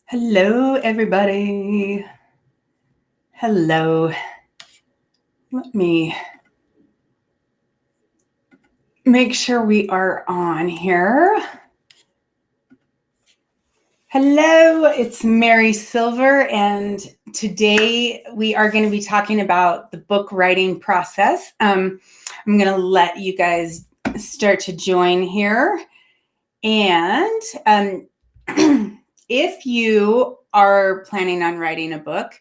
Hello, everybody. Hello. Let me make sure we are on here. Hello, it's Mary Silver, and today we are going to be talking about the book writing process. I'm going to let you guys start to join here. And if you are planning on writing a book,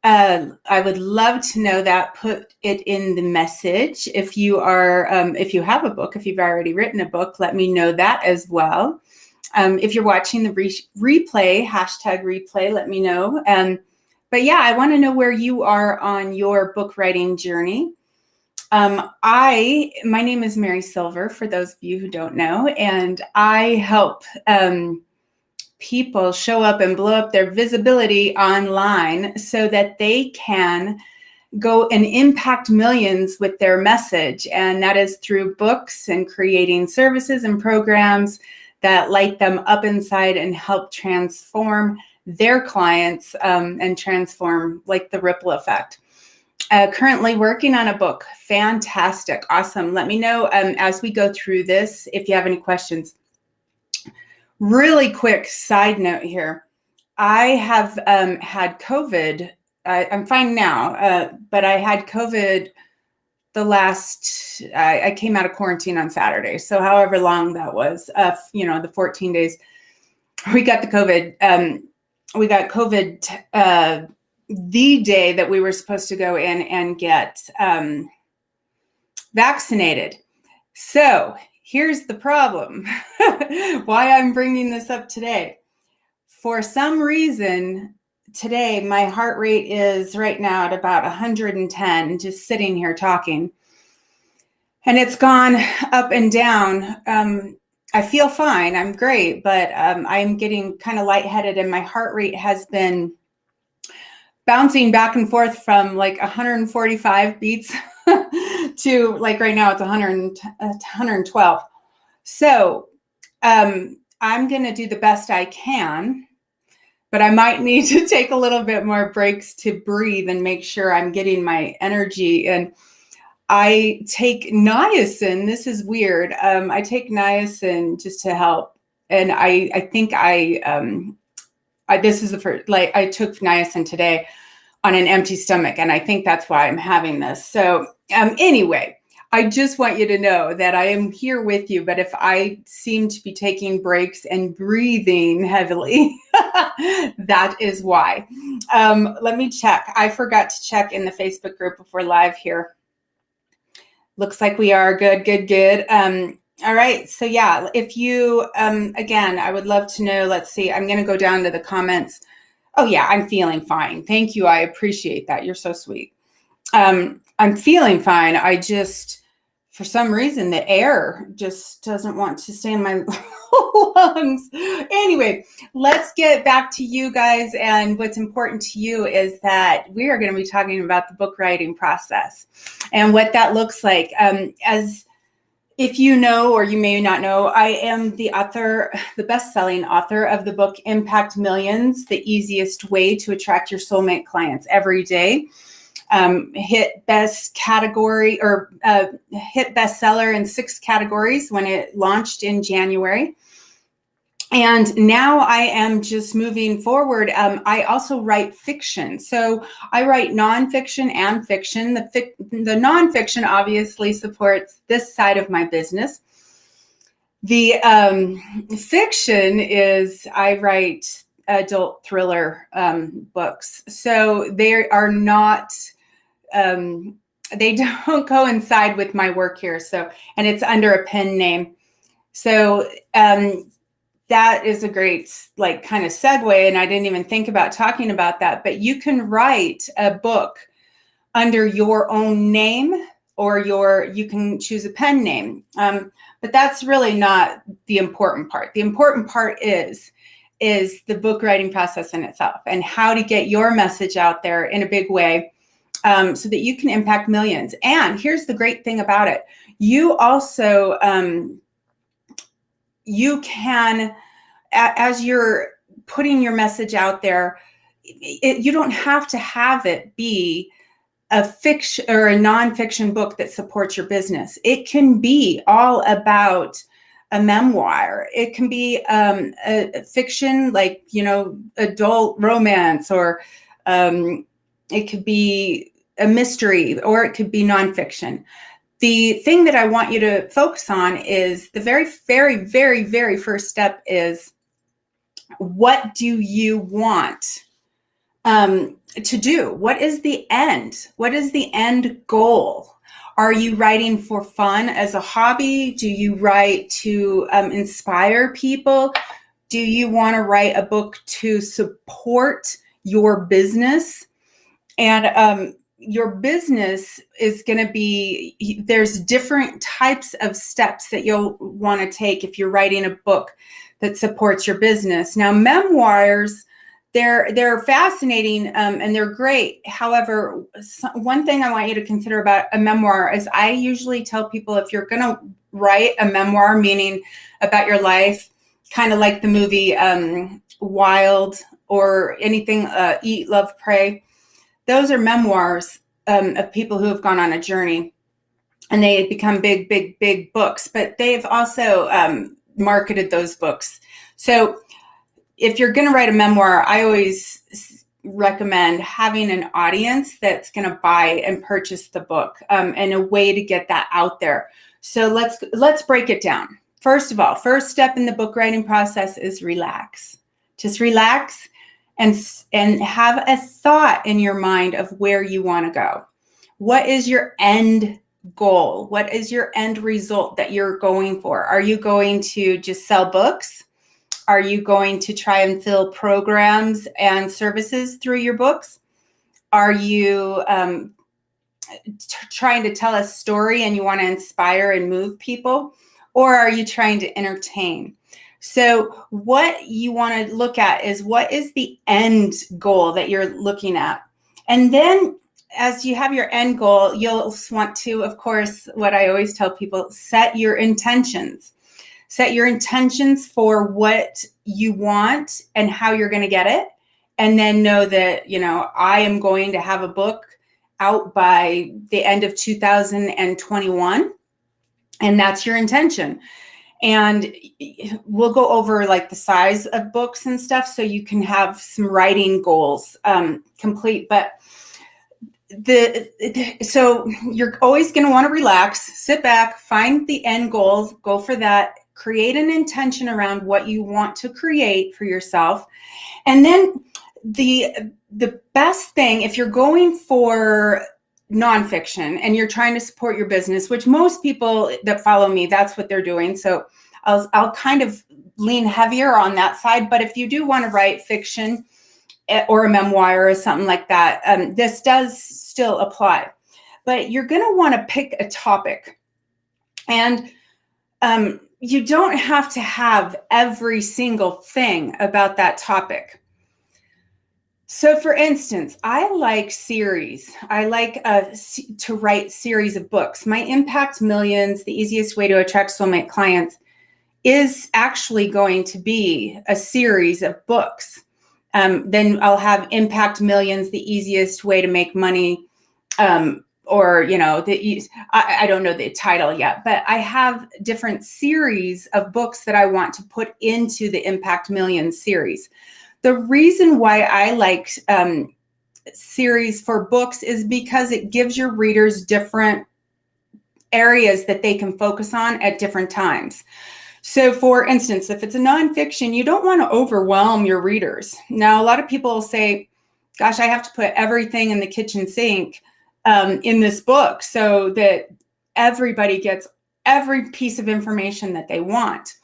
I would love to know that. Put it in the message. If you have a book, if you've already written a book, let me know that as well. If you're watching the replay, hashtag replay, let me know. But yeah, I want to know where you are on your book writing journey. My name is Mary Silver, for those of you who don't know, and I help people show up and blow up their visibility online so that they can go and impact millions with their message. And that is through books and creating services and programs that light them up inside and help transform their clients and transform like the ripple effect. Currently working on a book. Fantastic. Awesome. Let me know as we go through this if you have any questions. Really quick side note here. I have had COVID. I'm fine now, but I had COVID I came out of quarantine on Saturday. So however long that was, the 14 days, we got the COVID. We got COVID the day that we were supposed to go in and get vaccinated. So here's the problem. Why I'm bringing this up today. For some reason, today my heart rate is right now at about 110, just sitting here talking. And it's gone up and down. I feel fine. I'm great, but I'm getting kind of lightheaded, and my heart rate has been bouncing back and forth from like 145 beats to like right now it's 112. So I'm going to do the best I can, but I might need to take a little bit more breaks to breathe and make sure I'm getting my energy. And I take niacin. This is weird. I take niacin just to help. And I think this is the first, like I took niacin today on an empty stomach, and I think that's why I'm having this. So anyway, I just want you to know that I am here with you, but if I seem to be taking breaks and breathing heavily, that is why. Let me check. I forgot to check in the Facebook group before live here. Looks like we are good. All right. So yeah, if you, again, I would love to know, let's see, I'm going to go down to the comments. Oh yeah, I'm feeling fine. Thank you. I appreciate that. You're so sweet. I'm feeling fine. I just, for some reason, the air just doesn't want to stay in my lungs. Anyway, let's get back to you guys. And what's important to you is that we are going to be talking about the book writing process and what that looks like. As if you know, or you may not know, I am the author, the best-selling author of the book Impact Millions, The Easiest Way to Attract Your Soulmate Clients Every Day. Hit best category or hit bestseller in 6 categories when it launched in January. And now I am just moving forward. I also write fiction. So I write nonfiction and fiction. The nonfiction obviously supports this side of my business. The fiction is I write adult thriller books. So they are not, they don't coincide with my work here. So, and it's under a pen name. So, that is a great like kind of segue, and I didn't even think about talking about that, but you can write a book under your own name, or you can choose a pen name. But that's really not the important part. The important part is the book writing process in itself and how to get your message out there in a big way so that you can impact millions. And here's the great thing about it. You also, you can, as you're putting your message out there, you don't have to have it be a fiction or a nonfiction book that supports your business. It can be all about a memoir. It can be a fiction, like, adult romance, or it could be a mystery, or it could be nonfiction. The thing that I want you to focus on is the very, very, very, very first step is, what do you want to do? What is the end? What is the end goal? Are you writing for fun as a hobby? Do you write to inspire people? Do you want to write a book to support your business? And your business is going to be, there's different types of steps that you'll want to take if you're writing a book that supports your business. Now, memoirs, they're fascinating and they're great. However, one thing I want you to consider about a memoir is, I usually tell people, if you're going to write a memoir, meaning about your life, kind of like the movie Wild, or anything, Eat, Love, Pray, those are memoirs of people who have gone on a journey, and they become big, big, big books, but they've also marketed those books. So if you're going to write a memoir, I always recommend having an audience that's going to buy and purchase the book, and a way to get that out there. So let's break it down. First of all, first step in the book writing process is relax. Just relax and have a thought in your mind of where you want to go. What is your end goal? What is your end result that you're going for? Are you going to just sell books? Are you going to try and fill programs and services through your books? Are you trying to tell a story and you want to inspire and move people? Or are you trying to entertain? So what you want to look at is, what is the end goal that you're looking at? And then as you have your end goal, you'll want to, of course, what I always tell people, set your intentions. Set your intentions for what you want and how you're going to get it. And then know that, I am going to have a book out by the end of 2021. And that's your intention. And we'll go over like the size of books and stuff, so you can have some writing goals complete. But so you're always going to want to relax, sit back, find the end goal, go for that, create an intention around what you want to create for yourself. And then the best thing, if you're going for nonfiction and you're trying to support your business, which most people that follow me, that's what they're doing. So I'll kind of lean heavier on that side. But if you do want to write fiction or a memoir or something like that, this does still apply. But you're going to want to pick a topic. And you don't have to have every single thing about that topic. So for instance, I like series. I like to write series of books. My Impact Millions, the easiest way to attract soulmate clients, is actually going to be a series of books. Then I'll have Impact Millions, the easiest way to make money, or, I don't know the title yet, but I have different series of books that I want to put into the Impact Millions series. The reason why I like series for books is because it gives your readers different areas that they can focus on at different times. So for instance, if it's a nonfiction, you don't want to overwhelm your readers. Now, a lot of people will say, gosh, I have to put everything in the kitchen sink in this book so that everybody gets every piece of information that they want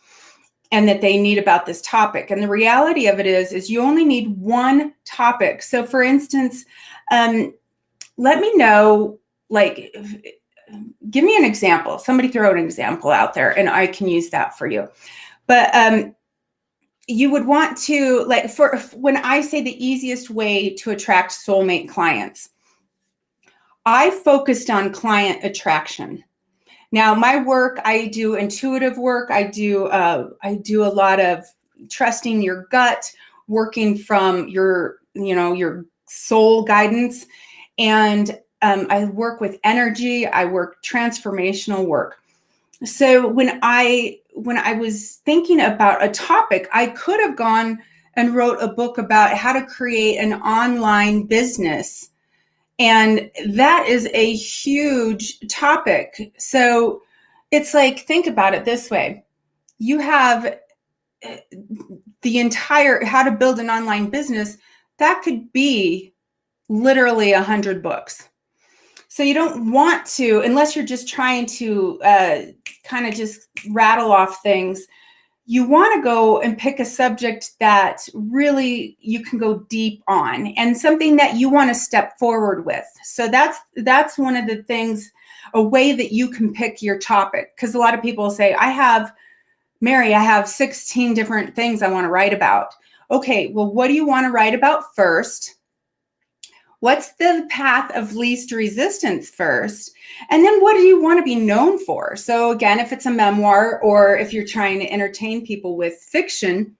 and that they need about this topic. And the reality of it is you only need one topic. So for instance, let me know, like, give me an example. Somebody throw an example out there and I can use that for you. But you would want to, like, when I say the easiest way to attract soulmate clients, I focused on client attraction. Now, my work, I do intuitive work. I do a lot of trusting your gut, working from your soul guidance. And I work with energy. I work transformational work. So when I was thinking about a topic, I could have gone and wrote a book about how to create an online business. And that is a huge topic. So it's like, think about it this way. You have the entire how to build an online business. That could be literally 100 books. So you don't want to, unless you're just trying to kind of just rattle off things, you want to go and pick a subject that really you can go deep on and something that you want to step forward with. So that's one of the things, a way that you can pick your topic. Because a lot of people say, Mary, I have 16 different things I want to write about. Okay, well, what do you want to write about first? What's the path of least resistance first? And then what do you want to be known for? So again, if it's a memoir or if you're trying to entertain people with fiction,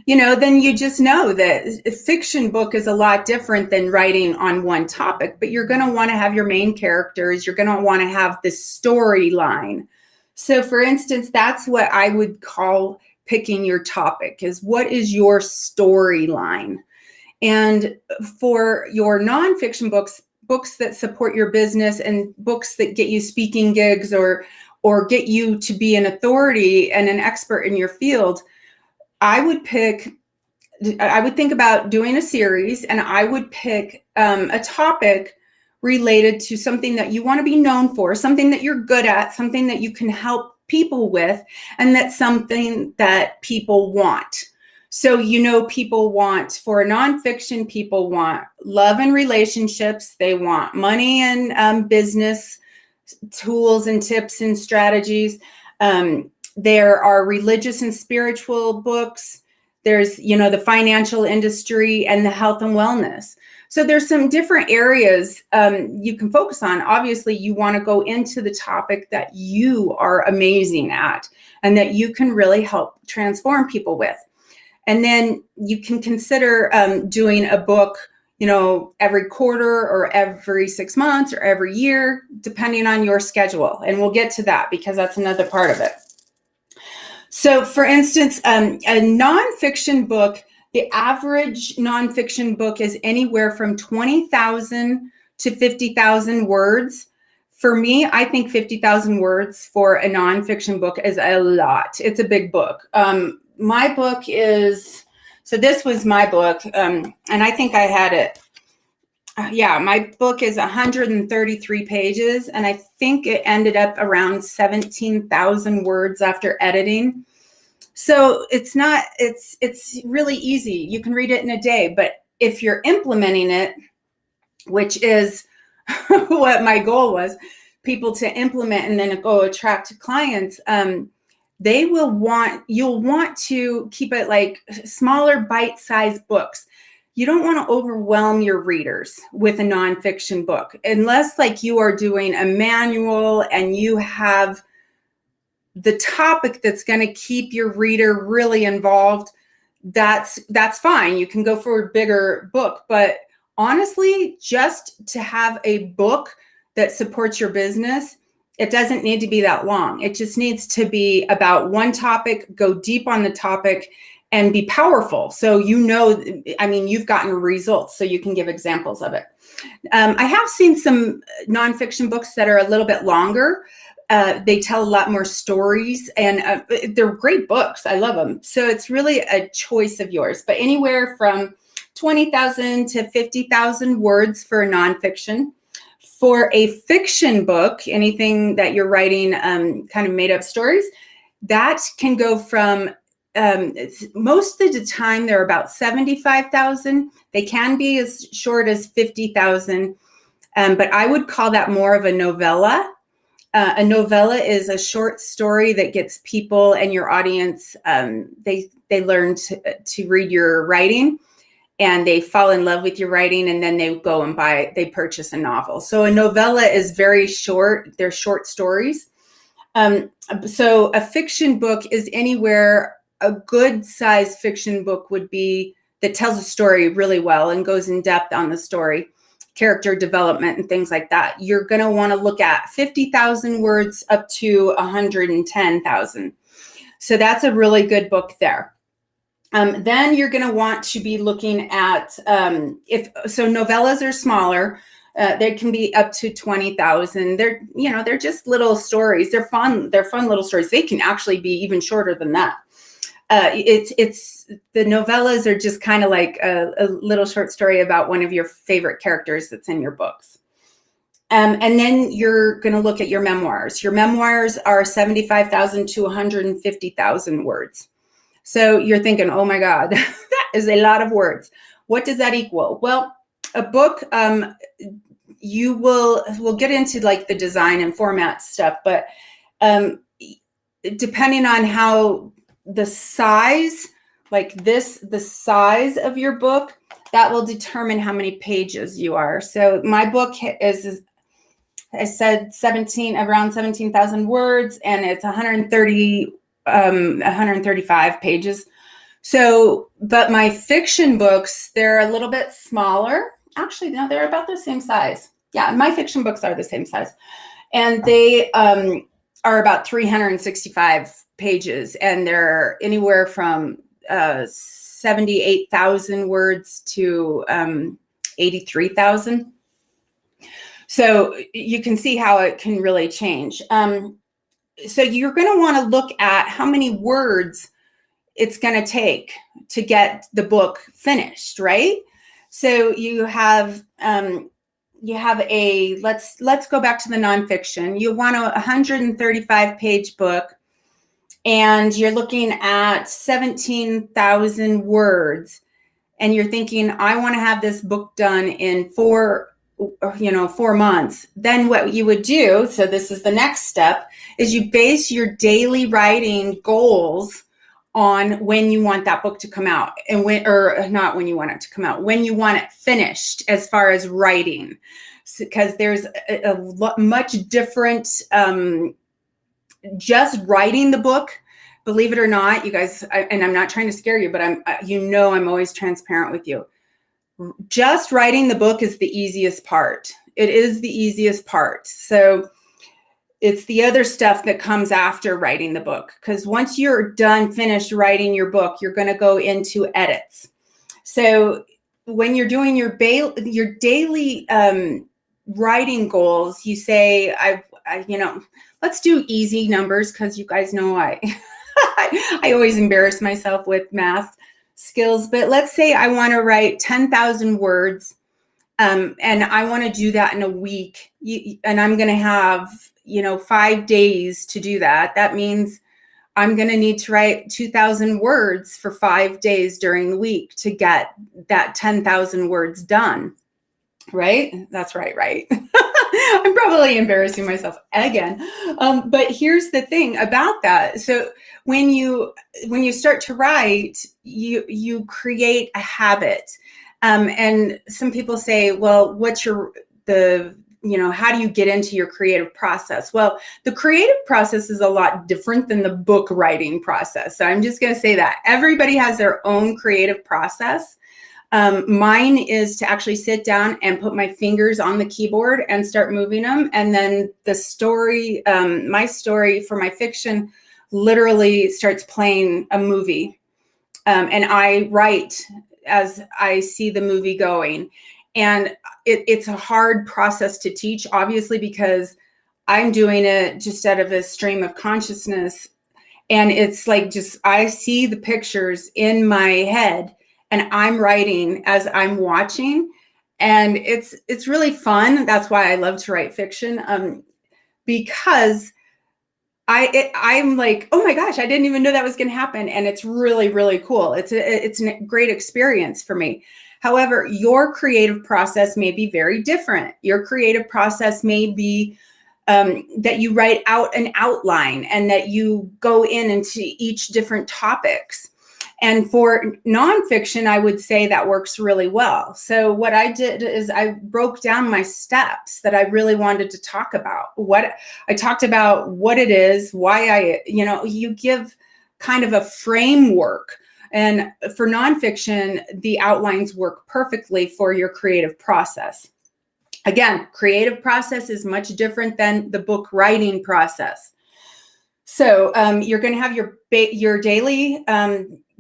then you just know that a fiction book is a lot different than writing on one topic, but you're going to want to have your main characters. You're going to want to have this storyline. So for instance, that's what I would call picking your topic, is what is your storyline? And for your nonfiction books that support your business and books that get you speaking gigs or get you to be an authority and an expert in your field, I would think about doing a series, and I would pick a topic related to something that you want to be known for, something that you're good at, something that you can help people with, and that's something that people want. So, people want, for nonfiction, people want love and relationships. They want money and business tools and tips and strategies. There are religious and spiritual books. There's, the financial industry and the health and wellness. So there's some different areas you can focus on. Obviously, you want to go into the topic that you are amazing at and that you can really help transform people with. And then you can consider doing a book, every quarter or every 6 months or every year, depending on your schedule. And we'll get to that because that's another part of it. So for instance, a nonfiction book, the average nonfiction book is anywhere from 20,000 to 50,000 words. For me, I think 50,000 words for a nonfiction book is a lot. It's a big book. My book is, so this was my book, and I think I had it. My book is 133 pages, and I think it ended up around 17,000 words after editing. So it's really easy. You can read it in a day, but if you're implementing it, which is what my goal was, people to implement and then go attract clients, you'll want to keep it like smaller bite-sized books. You don't want to overwhelm your readers with a nonfiction book unless like you are doing a manual and you have the topic that's going to keep your reader really involved. That's fine. You can go for a bigger book, but honestly, just to have a book that supports your business, it doesn't need to be that long. It just needs to be about one topic, go deep on the topic, and be powerful. So you've gotten results, so you can give examples of it. I have seen some nonfiction books that are a little bit longer. They tell a lot more stories, and they're great books. I love them. So it's really a choice of yours, but anywhere from 20,000 to 50,000 words for a nonfiction. For a fiction book, anything that you're writing, kind of made up stories, that can go from, most of the time they're about 75,000. They can be as short as 50,000, but I would call that more of a novella. A novella is a short story that gets people and your audience, they learn to read your writing, and they fall in love with your writing, and then they go and they purchase a novel. So a novella is very short. They're short stories. So a fiction book is anywhere a good size fiction book would be that tells a story really well and goes in depth on the story, character development and things like that. You're going to want to look at 50,000 words up to 110,000. So that's a really good book there. Then you're going to want to be looking at, novellas are smaller. They can be up to 20,000. They're just little stories. They're fun little stories. They can actually be even shorter than that. The novellas are just kind of like a little short story about one of your favorite characters that's in your books. And then you're going to look at your memoirs. Your memoirs are 75,000 to 150,000 words. So you're thinking, oh my God, that is a lot of words. What does that equal? Well, a book, we'll get into like the design and format stuff, but depending on how the size, like this, the size of your book, that will determine how many pages you are. So my book is, I said, around 17,000 words, and it's 135 pages. So, but my fiction books, they're a little bit smaller. Actually, no, they're about the same size. Yeah, my fiction books are the same size. And they are about 365 pages, and they're anywhere from 78,000 words to 83,000. So you can see how it can really change. So you're going to want to look at how many words it's going to take to get the book finished, right? So you have let's go back to the nonfiction. You want a 135 page book, and you're looking at 17,000 words, and you're thinking, I want to have this book done in 4 months. Then what you would do, so this is the next step, is you base your daily writing goals on when you want that book to come out, and when you want it finished as far as writing, because there's a much different, just writing the book. Believe it or not, you guys, and I'm not trying to scare you, but I'm always transparent with you. Just writing the book is the easiest part. It is the easiest part. So it's the other stuff that comes after writing the book, because once you're finished writing your book, you're going to go into edits. So when you're doing your daily writing goals, you say, let's do easy numbers, because you guys know I always embarrass myself with math skills. But let's say I want to write 10,000 words, and I want to do that in a week, and I'm going to have 5 days to do that. That means I'm going to need to write 2,000 words for 5 days during the week to get that 10,000 words done. Right? That's right. I'm probably embarrassing myself again. But here's the thing about that. So when you start to write, you create a habit. And some people say, well, how do you get into your creative process? Well, the creative process is a lot different than the book writing process. So I'm just going to say that everybody has their own creative process. Mine is to actually sit down and put my fingers on the keyboard and start moving them. And then the story, my story for my fiction literally starts playing a movie. And I write as I see the movie going. And it's a hard process to teach, obviously, because I'm doing it just out of a stream of consciousness. And it's like, I see the pictures in my head, and I'm writing as I'm watching, and it's really fun. That's why I love to write fiction, because I'm like, oh my gosh, I didn't even know that was going to happen, and it's really, really cool. It's a great experience for me. However, your creative process may be very different. Your creative process may be that you write out an outline and that you go into each different topics. And for nonfiction, I would say that works really well. So what I did is I broke down my steps that I really wanted to talk about. I talked about what it is, why you give kind of a framework. And for nonfiction, the outlines work perfectly for your creative process. Again, creative process is much different than the book writing process. So you're going to have your daily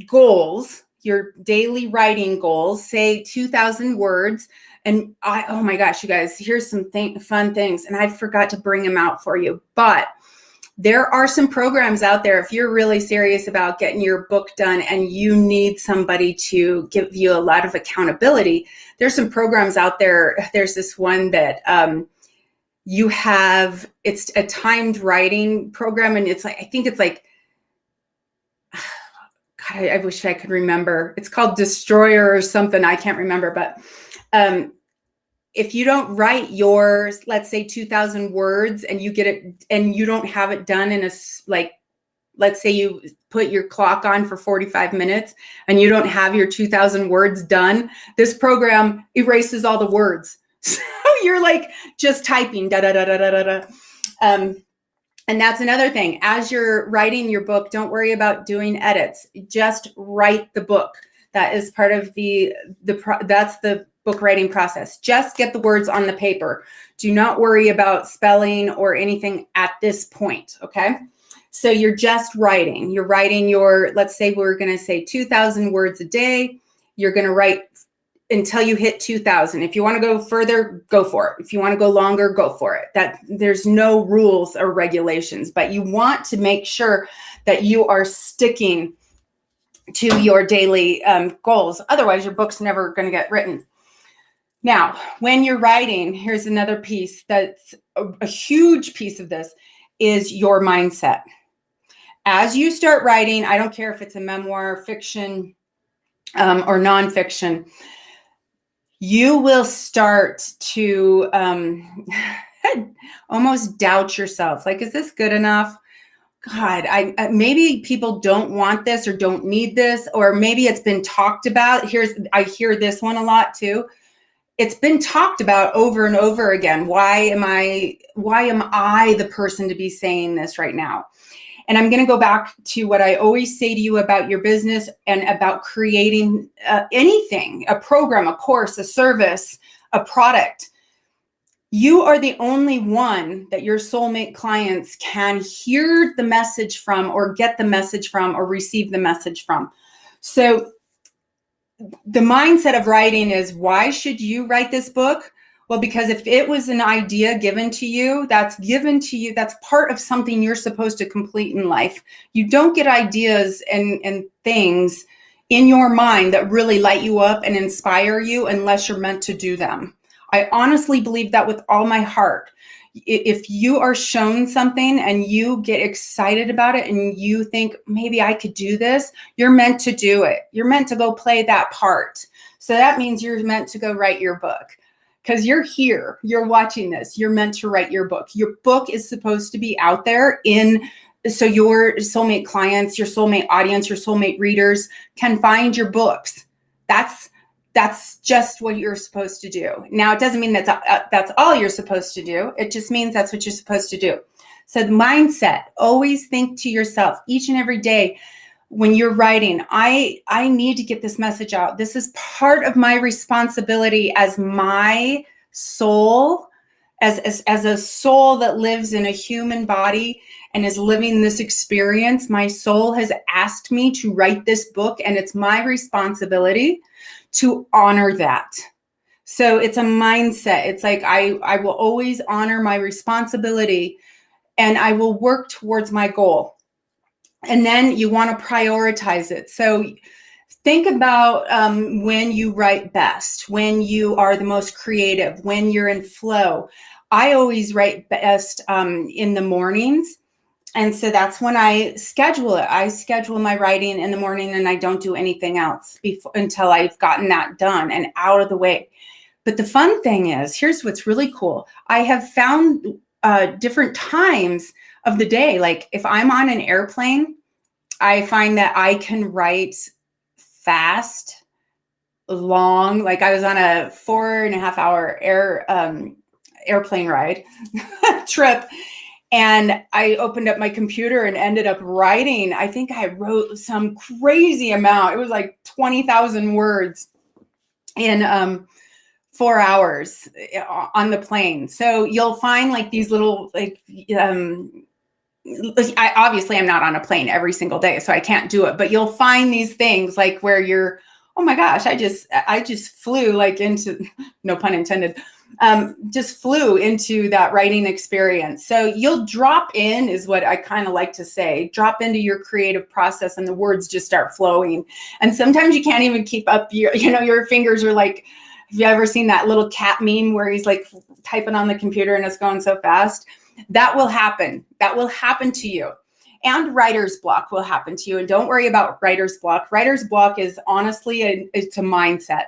goals, your daily writing goals, say 2,000 words. And oh my gosh, you guys, here's some fun things. And I forgot to bring them out for you. But there are some programs out there, if you're really serious about getting your book done and you need somebody to give you a lot of accountability, there's some programs out there. There's this one that it's a timed writing program. And it's like, I think it's like, God, I wish I could remember. It's called Destroyer or something. I can't remember. But if you don't write yours, let's say 2,000 words, and you get it, and you don't have it done in let's say you put your clock on for 45 minutes and you don't have your 2,000 words done, this program erases all the words. So you're like just typing da da da da da da. And that's another thing. As you're writing your book, don't worry about doing edits. Just write the book. That is part of that's the book writing process. Just get the words on the paper. Do not worry about spelling or anything at this point, okay? So you're just writing. You're writing let's say we're going to say 2,000 words a day. You're going to write until you hit 2,000. If you want to go further, go for it. If you want to go longer, go for it. There's no rules or regulations, but you want to make sure that you are sticking to your daily goals. Otherwise, your book's never going to get written. Now, when you're writing, here's another piece that's a huge piece of this is your mindset. As you start writing, I don't care if it's a memoir, fiction, or nonfiction, you will start to almost doubt yourself. Like, is this good enough? God, maybe people don't want this or don't need this, or maybe it's been talked about. I hear this one a lot too. It's been talked about over and over again. Why am I the person to be saying this right now? And I'm going to go back to what I always say to you about your business and about creating anything, a program, a course, a service, a product. You are the only one that your soulmate clients can hear the message from, or get the message from, or receive the message from. So the mindset of writing is, why should you write this book? Well, because if it was an idea given to you, that's part of something you're supposed to complete in life. You don't get ideas and things in your mind that really light you up and inspire you unless you're meant to do them. I honestly believe that with all my heart. If you are shown something and you get excited about it and you think, maybe I could do this, you're meant to do it. You're meant to go play that part. So that means you're meant to go write your book. Because you're here, you're watching this, you're meant to write your book. Your book is supposed to be out there so your soulmate clients, your soulmate audience, your soulmate readers can find your books. That's just what you're supposed to do. Now, it doesn't mean that's all you're supposed to do. It just means that's what you're supposed to do. So the mindset, always think to yourself each and every day, when you're writing, I need to get this message out. This is part of my responsibility as my soul, as a soul that lives in a human body and is living this experience. My soul has asked me to write this book, and it's my responsibility to honor that. So it's a mindset. It's like I will always honor my responsibility, and I will work towards my goal. And then you want to prioritize it. So think about when you write best, when you are the most creative, when you're in flow. I always write best in the mornings. And so that's when I schedule it. I schedule my writing in the morning, and I don't do anything else until I've gotten that done and out of the way. But the fun thing is, here's what's really cool. I have found different times of the day. Like if I'm on an airplane, I find that I can write fast, long. Like I was on a 4.5 hour airplane ride trip, And I opened up my computer and ended up writing. I think I wrote some crazy amount. It was like 20,000 words in 4 hours on the plane. So you'll find like these little I obviously I'm not on a plane every single day, so I can't do it. But you'll find these things like where you're, oh my gosh, I just flew like into, no pun intended, just flew into that writing experience. So you'll drop in, is what I kind of like to say, drop into your creative process and the words just start flowing. And sometimes you can't even keep up your fingers are like, have you ever seen that little cat meme where he's like typing on the computer and it's going so fast? That will happen. That will happen to you. And writer's block will happen to you. And don't worry about writer's block. Writer's block is honestly, it's a mindset.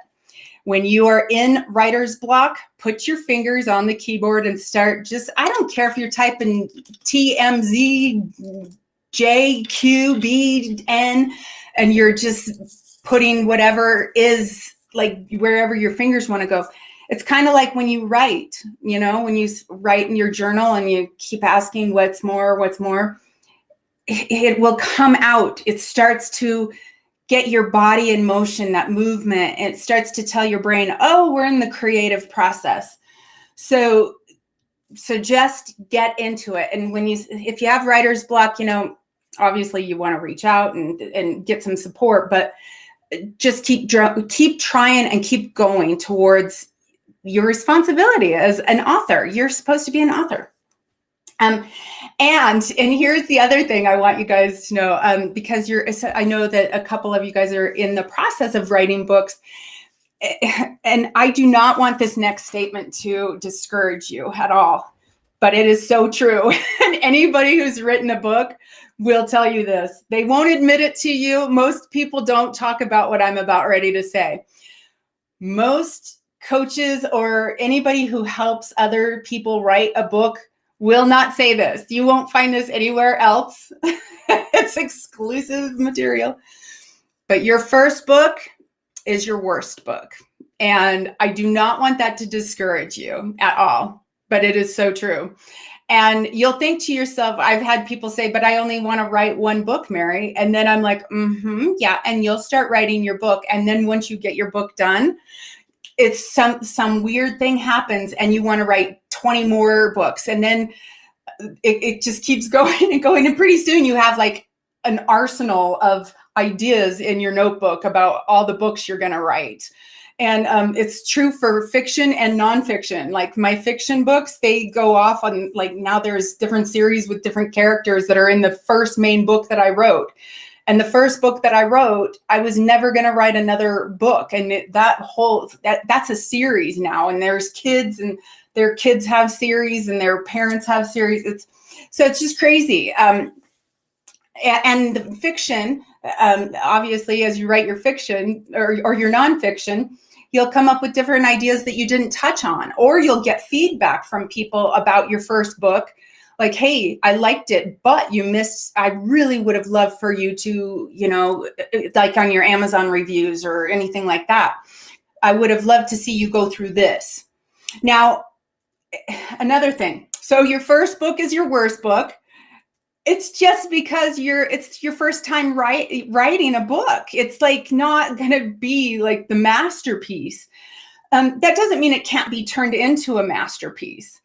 When you are in writer's block, put your fingers on the keyboard and start just, I don't care if you're typing TMZ, JQBN, and you're just putting whatever is like wherever your fingers want to go. It's kind of like when you write, when you write in your journal and you keep asking what's more, it will come out. It starts to get your body in motion, that movement. It starts to tell your brain, oh, we're in the creative process. So just get into it. And if you have writer's block, obviously you want to reach out and get some support, but just keep trying and keep going towards your responsibility as an author. You're supposed to be an author. And here's the other thing I want you guys to know, because I know that a couple of you guys are in the process of writing books, and I do not want this next statement to discourage you at all, but it is so true. And anybody who's written a book will tell you this. They won't admit it to you. Most people don't talk about what I'm about ready to say. Most coaches or anybody who helps other people write a book will not say this. You won't find this anywhere else. It's exclusive material. But your first book is your worst book. And I do not want that to discourage you at all, but it is so true. And you'll think to yourself, I've had people say, but I only want to write one book, Mary. And then I'm like, yeah. And you'll start writing your book. And then once you get your book done, it's some weird thing happens and you want to write 20 more books. And then it just keeps going and going. And pretty soon you have like an arsenal of ideas in your notebook about all the books you're going to write. And it's true for fiction and nonfiction. Like my fiction books, they go off on like, now there's different series with different characters that are in the first main book that I wrote. And the first book that I wrote, I was never going to write another book. And that's a series now. And there's kids and their kids have series and their parents have series. It's just crazy. And the fiction, obviously, as you write your fiction or your nonfiction, you'll come up with different ideas that you didn't touch on, or you'll get feedback from people about your first book. Like, hey, I liked it, but you missed, I really would have loved for you to, like on your Amazon reviews or anything like that. I would have loved to see you go through this. Now, another thing. So your first book is your worst book. It's just because it's your first time writing a book. It's like not going to be like the masterpiece. That doesn't mean it can't be turned into a masterpiece.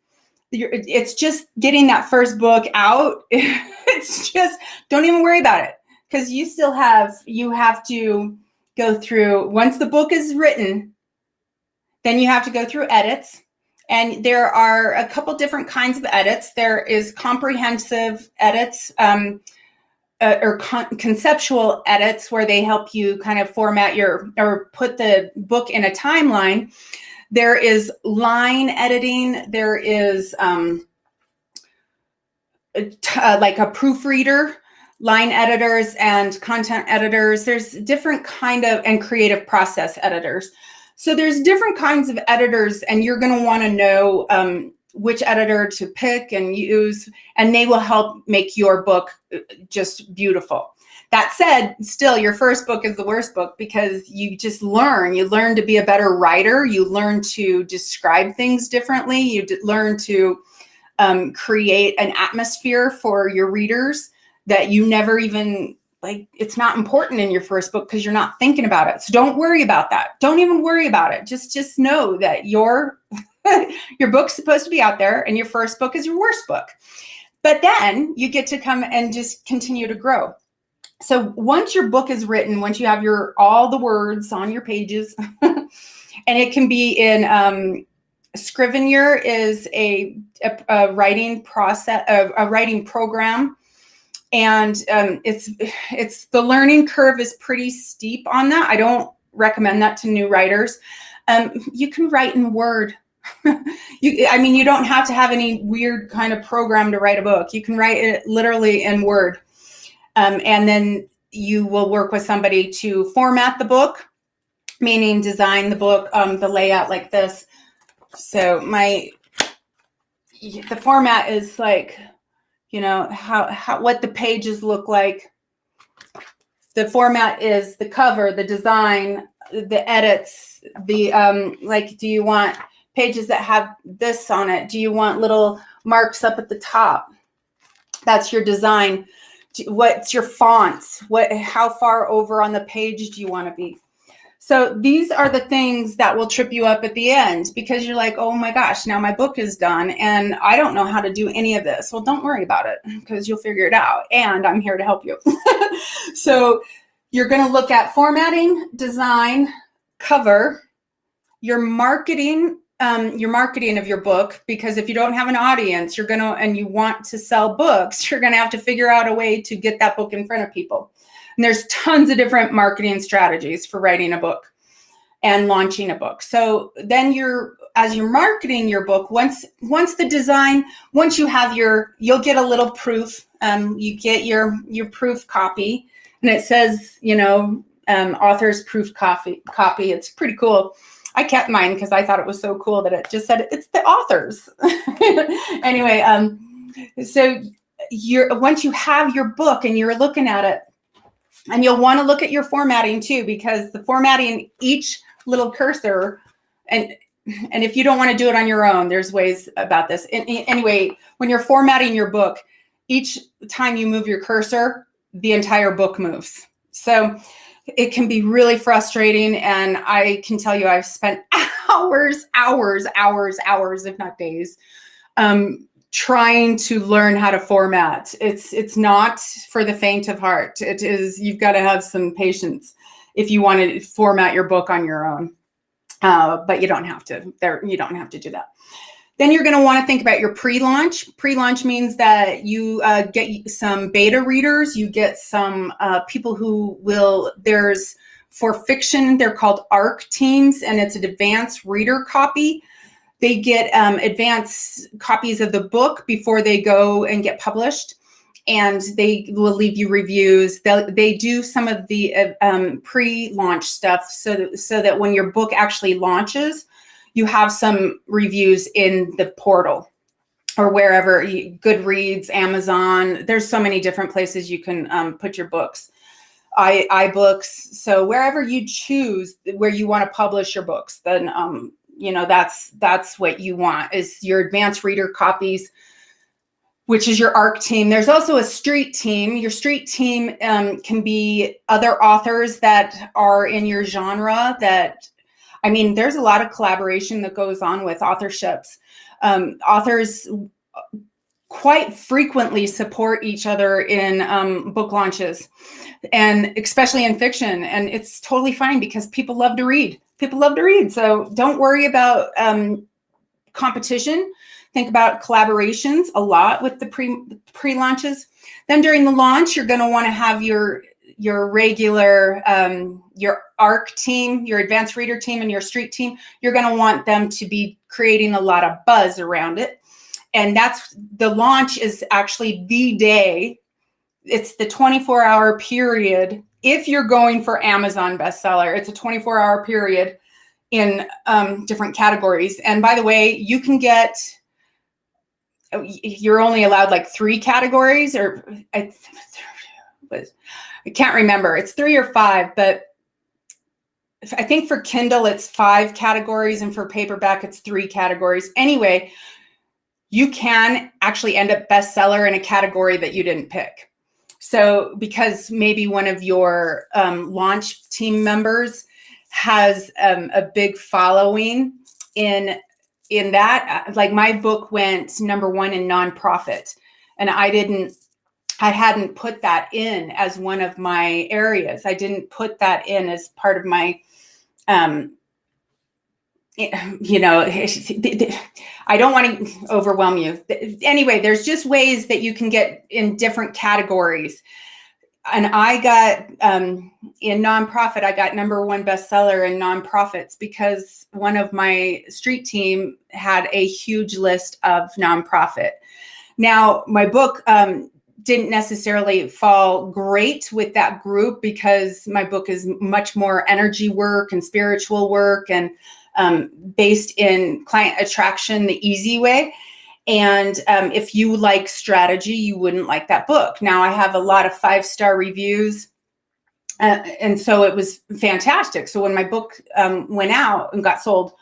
It's just getting that first book out. It's just, don't even worry about it, because you have to go through, once the book is written, then you have to go through edits. And there are a couple different kinds of edits. There is comprehensive edits or conceptual edits, where they help you kind of format or put the book in a timeline. There is line editing. There is like a proofreader, line editors, and content editors. There's different kind of, and creative process editors. So there's different kinds of editors, and you're going to want to know which editor to pick and use, and they will help make your book just beautiful. That said, still, your first book is the worst book, because you just learn. You learn to be a better writer. You learn to describe things differently. You learn to create an atmosphere for your readers that you never even, like, it's not important in your first book because you're not thinking about it. So don't worry about that. Don't even worry about it. Just know that your book's supposed to be out there, and your first book is your worst book. But then you get to come and just continue to grow. So once your book is written, once you have all the words on your pages, and it can be in Scrivener is a writing process, a writing program. And it's the learning curve is pretty steep on that. I don't recommend that to new writers. You can write in Word. You don't have to have any weird kind of program to write a book. You can write it literally in Word. And then you will work with somebody to format the book, meaning design the book, the layout like this. So the format is like, what the pages look like. The format is the cover, the design, the edits, do you want pages that have this on it? Do you want little marks up at the top? That's your design. What's your fonts? How far over on the page do you want to be? So these are the things that will trip you up at the end, because you're like, oh my gosh, now my book is done and I don't know how to do any of this. Well, don't worry about it, because you'll figure it out, and I'm here to help you. So you're going to look at formatting, design, cover, your marketing of your book, because if you don't have an audience, and you want to sell books, you're going to have to figure out a way to get that book in front of people. And there's tons of different marketing strategies for writing a book and launching a book. So then as you're marketing your book, once the design, once you have you'll get a little proof. You get your proof copy, and it says, author's proof copy. It's pretty cool. I kept mine because I thought it was so cool that it just said it's the author's. Anyway, so once you have your book and you're looking at it, and you'll want to look at your formatting too, because the formatting, each little cursor, and if you don't want to do it on your own, there's ways about this. Anyway, when you're formatting your book, each time you move your cursor, the entire book moves. So it can be really frustrating. And I can tell you, I've spent hours, if not days, trying to learn how to format. It's not for the faint of heart. It is, you've got to have some patience if you want to format your book on your own. But you don't have to. You don't have to do that. Then you're going to want to think about your pre-launch. Pre-launch means that you get some beta readers. You get some people who for fiction, they're called ARC teams, and it's an advanced reader copy. They get advanced copies of the book before they go and get published, and they will leave you reviews. They do some of the pre-launch stuff so that when your book actually launches, you have some reviews in the portal or wherever, Goodreads, Amazon. There's so many different places you can put your books. iBooks. So wherever you choose where you want to publish your books, then that's what you want, is your advanced reader copies, which is your ARC team. There's also a street team. Your street team can be other authors that are in your genre. There's a lot of collaboration that goes on with authorships. Authors quite frequently support each other in book launches, and especially in fiction. And it's totally fine, because people love to read. So don't worry about competition. Think about collaborations a lot with the pre-launches. Then during the launch, you're going to want to have your regular, your ARC team, your advanced reader team, and your street team. You're going to want them to be creating a lot of buzz around it. And the launch is actually the day. It's the 24-hour period. If you're going for Amazon bestseller, it's a 24-hour period in different categories. And by the way, you're only allowed like 3 categories, or I can't remember. It's 3 or 5, but I think for Kindle it's 5 categories, and for paperback it's 3 categories. Anyway, you can actually end up bestseller in a category that you didn't pick. So because maybe one of your launch team members has a big following in that, like my book went #1 in nonprofit, and I hadn't put that in as one of my areas. I didn't put that in as part of my, you know, I don't want to overwhelm you. Anyway, there's just ways that you can get in different categories. And I got, in nonprofit, I got #1 bestseller in nonprofits because one of my street team had a huge list of nonprofit. Now, my book didn't necessarily fall great with that group because my book is much more energy work and spiritual work and based in client attraction the easy way. And if you like strategy, you wouldn't like that book. Now, I have a lot of 5-star reviews. And so it was fantastic. So when my book went out and got sold,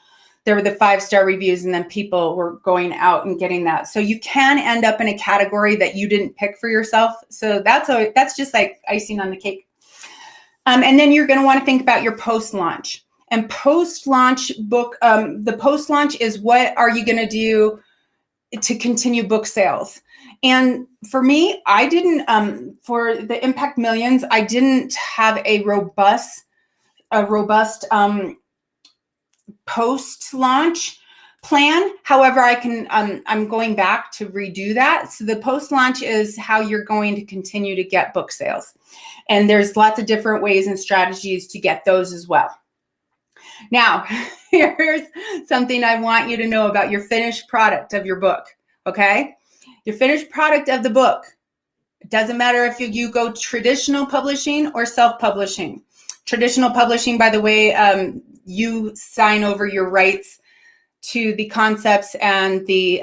there were the 5-star reviews, and then people were going out and getting that. So you can end up in a category that you didn't pick for yourself. So that's just like icing on the cake. And then you're going to want to think about your post-launch. And post-launch book, the post-launch is what are you going to do to continue book sales? And for me, I didn't, for the Impact Millions, I didn't have a robust post-launch plan. However, I'm going back to redo that. So the post-launch is how you're going to continue to get book sales. And there's lots of different ways and strategies to get those as well. Now, here's something I want you to know about your finished product of your book, okay? Your finished product of the book. It doesn't matter if you go traditional publishing or self-publishing. Traditional publishing, by the way, you sign over your rights to the concepts and the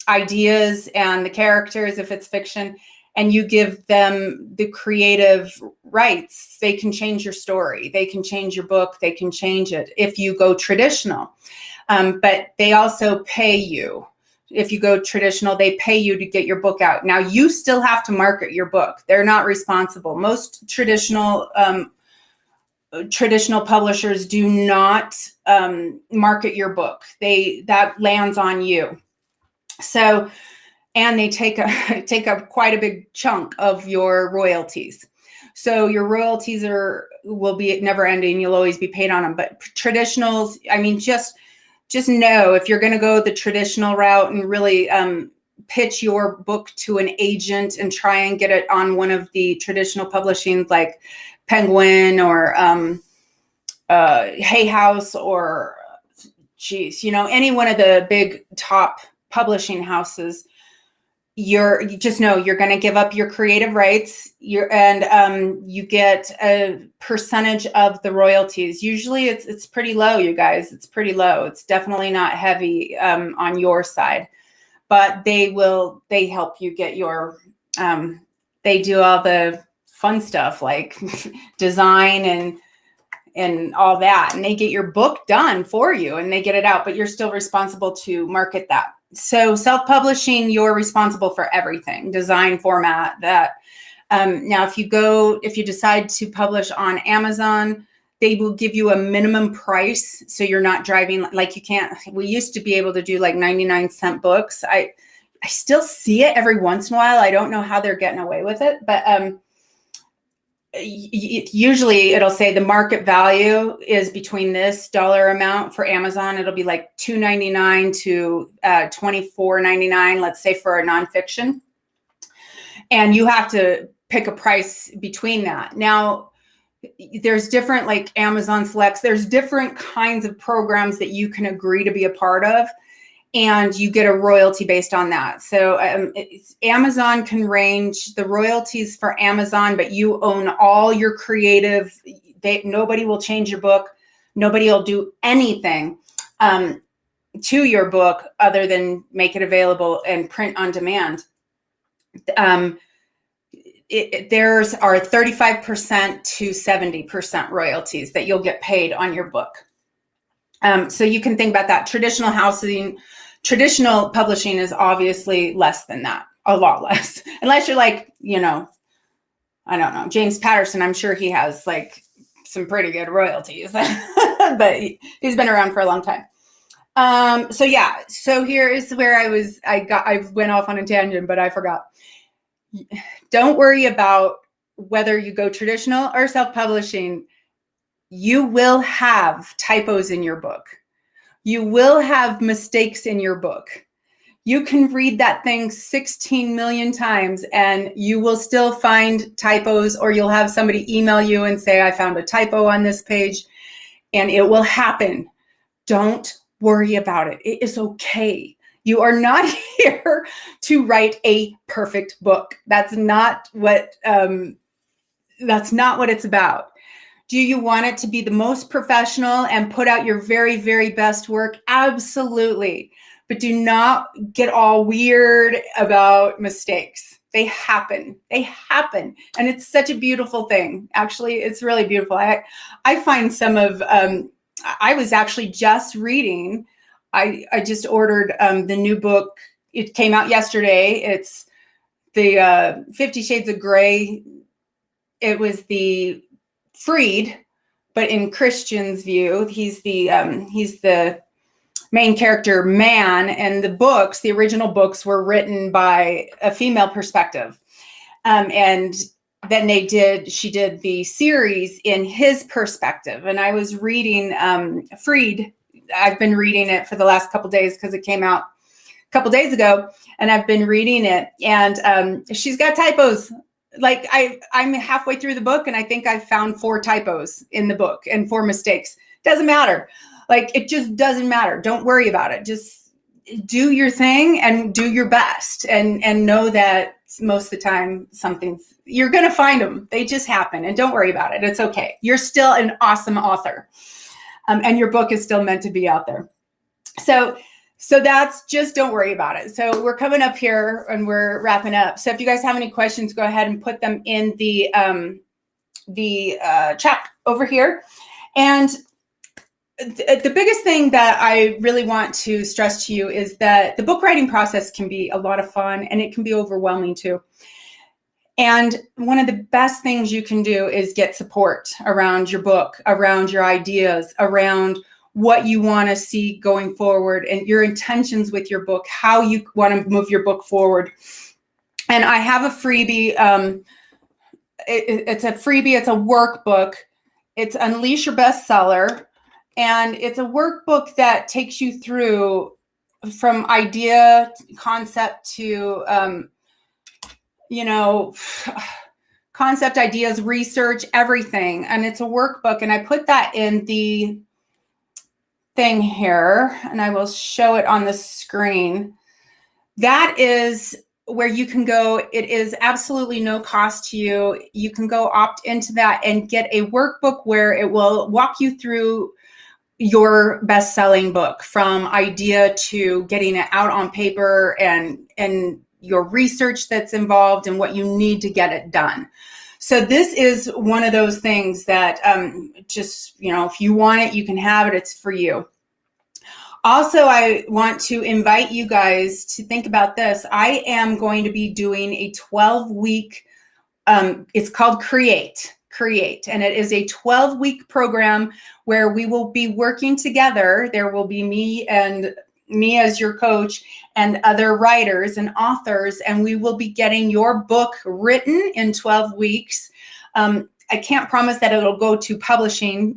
ideas and the characters if it's fiction, and you give them the creative rights. They can change your story. They can change your book. They can change it if you go traditional. But they also pay you. If you go traditional, they pay you to get your book out. Now, you still have to market your book. They're not responsible. Most traditional publishers do not market your book. That lands on you. So, and they take up quite a big chunk of your royalties. So your royalties will be never ending. You'll always be paid on them. But traditionals, I mean, just know if you're going to go the traditional route and really pitch your book to an agent and try and get it on one of the traditional publishings like Penguin or Hay House or any one of the big top publishing houses, you just know you're going to give up your creative rights. You get a percentage of the royalties. Usually it's pretty low, you guys. It's pretty low. It's definitely not heavy on your side, but they help you get your. They do all the fun stuff like design and all that, and they get your book done for you and they get it out, but you're still responsible to market that. So self-publishing, you're responsible for everything, design, format, that. Now, if you decide to publish on Amazon, they will give you a minimum price. So you're not driving, like we used to be able to do like 99-cent books. I still see it every once in a while. I don't know how they're getting away with it, but usually it'll say the market value is between this dollar amount for Amazon. It'll be like $2.99 to $24.99, let's say, for a nonfiction. And you have to pick a price between that. Now, there's different, like Amazon Selects, there's different kinds of programs that you can agree to be a part of, and you get a royalty based on that. So Amazon can range the royalties for Amazon, but you own all your creative. Nobody will change your book. Nobody will do anything to your book other than make it available and print on demand. There's are 35% to 70% royalties that you'll get paid on your book. So you can think about that. Traditional Traditional publishing is obviously less than that, a lot less, unless you're like, you know, I don't know, James Patterson. I'm sure he has like some pretty good royalties, but he's been around for a long time. So yeah, so here is where I went off on a tangent, but I forgot. Don't worry about whether you go traditional or self-publishing. You will have typos in your book. You will have mistakes in your book. You can read that thing 16 million times and you will still find typos, or you'll have somebody email you and say, I found a typo on this page, and it will happen. Don't worry about it. It is okay. You are not here to write a perfect book. That's not what it's about. Do you want it to be the most professional and put out your very, very best work? Absolutely. But do not get all weird about mistakes. They happen. They happen. And it's such a beautiful thing. Actually, it's really beautiful. I find some of, I was actually just reading, I just ordered the new book. It came out yesterday. It's the 50 Shades of Grey. It was the Freed, but in Christian's view, he's the main character man, and the original books were written by a female perspective. And then she did the series in his perspective. And I was reading Freed. I've been reading it for the last couple days because it came out a couple days ago, and I've been reading it, and she's got typos. Like I'm halfway through the book and I think I've found 4 typos in the book and 4 mistakes. Doesn't matter. Like, it just doesn't matter. Don't worry about it. Just do your thing and do your best, and know that most of the time you're going to find them. They just happen, and don't worry about it. It's okay. You're still an awesome author. And your book is still meant to be out there. So that's just, don't worry about it. So we're coming up here and we're wrapping up. So if you guys have any questions, go ahead and put them in the chat over here. And the biggest thing that I really want to stress to you is that the book writing process can be a lot of fun, and it can be overwhelming too. And one of the best things you can do is get support around your book, around your ideas, around what you want to see going forward, and your intentions with your book, how you want to move your book forward. And I have a freebie. It's a freebie. It's a workbook. It's Unleash Your Bestseller. And it's a workbook that takes you through from idea, concept to, concept, ideas, research, everything. And it's a workbook. And I put that in the thing here, and I will show it on the screen. That is where you can go. It is absolutely no cost to you. You can go opt into that and get a workbook where it will walk you through your best-selling book, from idea to getting it out on paper, and your research that's involved and what you need to get it done. So this is one of those things that if you want it, you can have it. It's for you. Also, I want to invite you guys to think about this. I am going to be doing a 12-week, it's called Create, and it is a 12-week program where we will be working together. There will be me as your coach and other writers and authors, and we will be getting your book written in 12 weeks. I can't promise that it'll go to publishing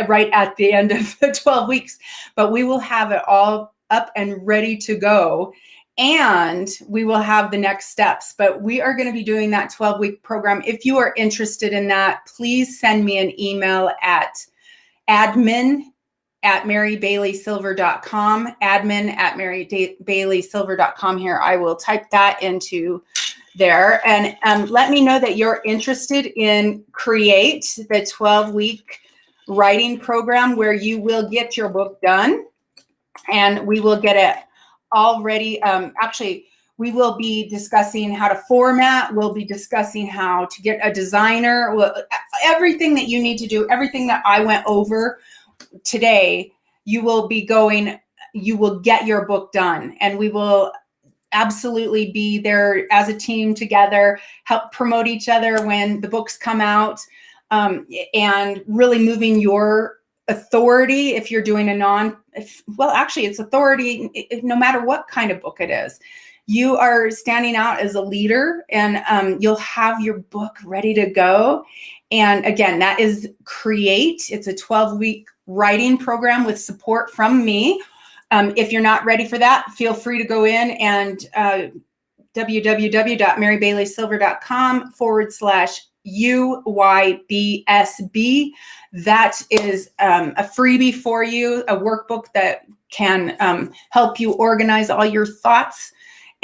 right at the end of the 12 weeks, but we will have it all up and ready to go, and we will have the next steps. But we are going to be doing that 12-week program. If you are interested in that, please send me an email at admin@marybaileysilver.com, admin@marybaileysilver.com. Here, I will type that into there, and let me know that you're interested in Create, the 12-week writing program where you will get your book done, and we will get it all ready. Actually, we will be discussing how to format. We'll be discussing how to get a designer. Everything that you need to do, everything that I went over today, you will be going you will get your book done, and we will absolutely be there as a team together, help promote each other when the books come out, and really moving your authority. If you're doing actually it's authority no matter what kind of book it is. You are standing out as a leader, and you'll have your book ready to go. And again, that is Create. It's a 12-week writing program with support from me. If you're not ready for that, feel free to go in and www.marybaileylsilver.com/UYBSB. That is a freebie for you, a workbook that can help you organize all your thoughts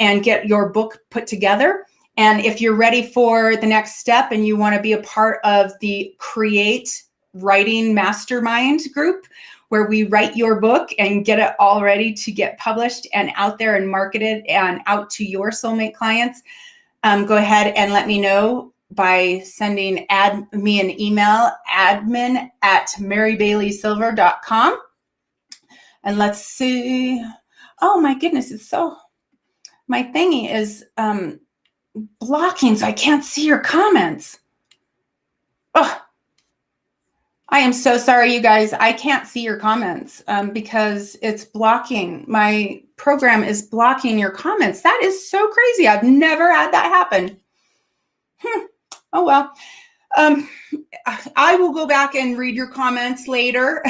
and get your book put together. And if you're ready for the next step and you want to be a part of the Create Writing Mastermind group, where we write your book and get it all ready to get published and out there and marketed and out to your soulmate clients, go ahead and let me know by sending me an email, admin@marybaileylsilver.com. And let's see. Oh my goodness, my thingy is blocking, so I can't see your comments. Oh, I am so sorry, you guys. I can't see your comments because it's blocking. My program is blocking your comments. That is so crazy. I've never had that happen. Oh, well. I will go back and read your comments later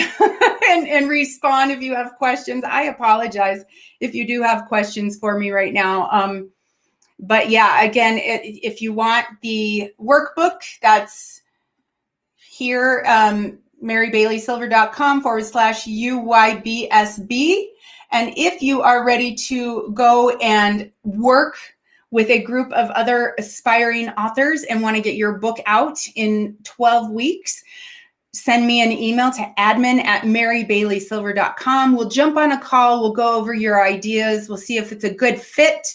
and respond if you have questions. I apologize if you do have questions for me right now. But yeah, again, if you want the workbook, that's here, marybaileylsilver.com/UYBSB. And if you are ready to go and work with a group of other aspiring authors and want to get your book out in 12 weeks, send me an email to admin@marybaileylsilver.com. We'll jump on a call. We'll go over your ideas. We'll see if it's a good fit.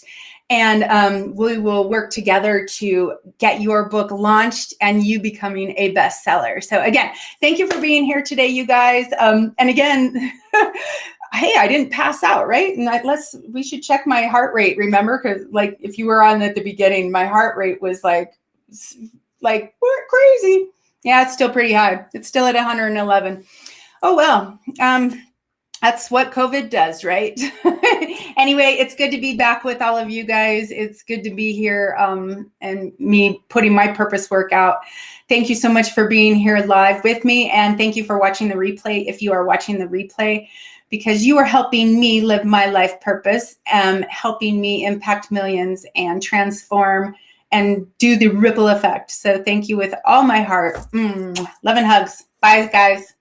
And we will work together to get your book launched and you becoming a bestseller. So again, thank you for being here today, you guys. And again, hey, I didn't pass out, right? And we should check my heart rate, remember? Because like if you were on at the beginning, my heart rate was like we're crazy. Yeah, it's still pretty high. It's still at 111. Oh, well. That's what COVID does, right? Anyway, it's good to be back with all of you guys. It's good to be here and me putting my purpose work out. Thank you so much for being here live with me. And thank you for watching the replay if you are watching the replay, because you are helping me live my life purpose, helping me impact millions and transform and do the ripple effect. So thank you with all my heart. Love and hugs. Bye, guys.